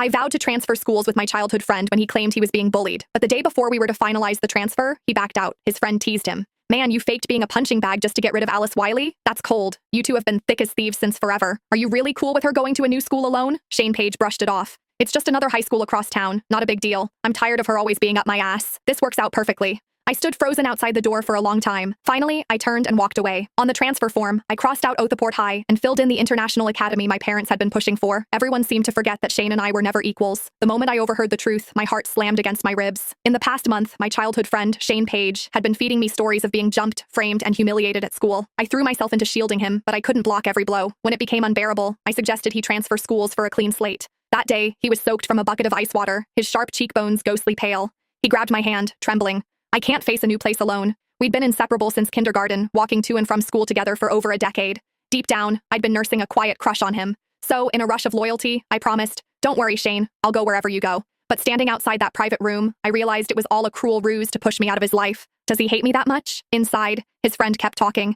I vowed to transfer schools with my childhood friend when he claimed he was being bullied, but the day before we were to finalize the transfer, he backed out. His friend teased him. Man, you faked being a punching bag just to get rid of Alice Wiley? That's cold. You two have been thick as thieves since forever. Are you really cool with her going to a new school alone? Shane Page brushed it off. It's just another high school across town. Not a big deal. I'm tired of her always being up my ass. This works out perfectly. I stood frozen outside the door for a long time. Finally, I turned and walked away. On the transfer form, I crossed out Othaport High and filled in the international academy my parents had been pushing for. Everyone seemed to forget that Shane and I were never equals. The moment I overheard the truth, my heart slammed against my ribs. In the past month, my childhood friend, Shane Page, had been feeding me stories of being jumped, framed, and humiliated at school. I threw myself into shielding him, but I couldn't block every blow. When it became unbearable, I suggested he transfer schools for a clean slate. That day, he was soaked from a bucket of ice water, his sharp cheekbones ghostly pale. He grabbed my hand, trembling. I can't face a new place alone. We'd been inseparable since kindergarten, walking to and from school together for over a decade. Deep down, I'd been nursing a quiet crush on him. So, in a rush of loyalty, I promised, "Don't worry, Shane, I'll go wherever you go." But standing outside that private room, I realized it was all a cruel ruse to push me out of his life. Does he hate me that much? Inside, his friend kept talking.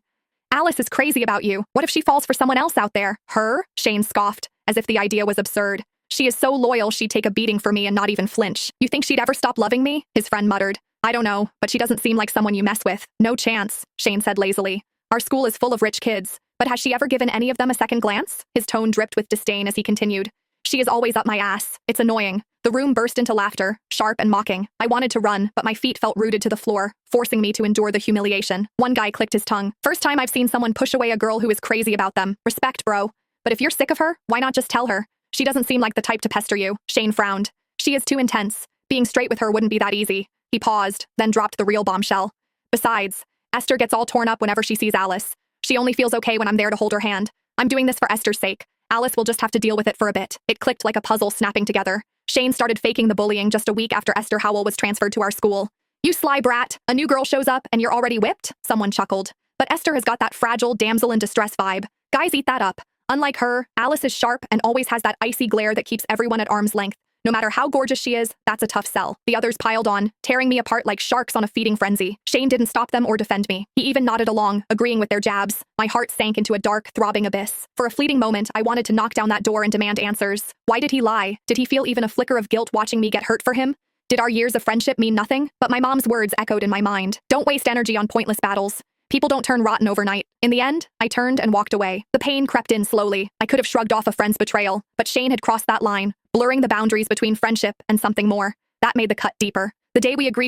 Alice is crazy about you. What if she falls for someone else out there? Her? Shane scoffed, as if the idea was absurd. She is so loyal she'd take a beating for me and not even flinch. You think she'd ever stop loving me? His friend muttered. I don't know, but she doesn't seem like someone you mess with. No chance, Shane said lazily. Our school is full of rich kids, but has she ever given any of them a second glance? His tone dripped with disdain as he continued. She is always up my ass. It's annoying. The room burst into laughter, sharp and mocking. I wanted to run, but my feet felt rooted to the floor, forcing me to endure the humiliation. One guy clicked his tongue. First time I've seen someone push away a girl who is crazy about them. Respect, bro. But if you're sick of her, why not just tell her? She doesn't seem like the type to pester you. Shane frowned. She is too intense. Being straight with her wouldn't be that easy. He paused, then dropped the real bombshell. Besides, Esther gets all torn up whenever she sees Alice. She only feels okay when I'm there to hold her hand. I'm doing this for Esther's sake. Alice will just have to deal with it for a bit. It clicked like a puzzle snapping together. Shane started faking the bullying just a week after Esther Howell was transferred to our school. You sly brat, a new girl shows up and you're already whipped? Someone chuckled. But Esther has got that fragile damsel in distress vibe. Guys eat that up. Unlike her, Alice is sharp and always has that icy glare that keeps everyone at arm's length. No matter how gorgeous she is, that's a tough sell. The others piled on, tearing me apart like sharks on a feeding frenzy. Shane didn't stop them or defend me. He even nodded along, agreeing with their jabs. My heart sank into a dark, throbbing abyss. For a fleeting moment, I wanted to knock down that door and demand answers. Why did he lie? Did he feel even a flicker of guilt watching me get hurt for him? Did our years of friendship mean nothing? But my mom's words echoed in my mind. Don't waste energy on pointless battles. People don't turn rotten overnight. In the end, I turned and walked away. The pain crept in slowly. I could have shrugged off a friend's betrayal, but Shane had crossed that line, blurring the boundaries between friendship and something more. That made the cut deeper. The day we agreed to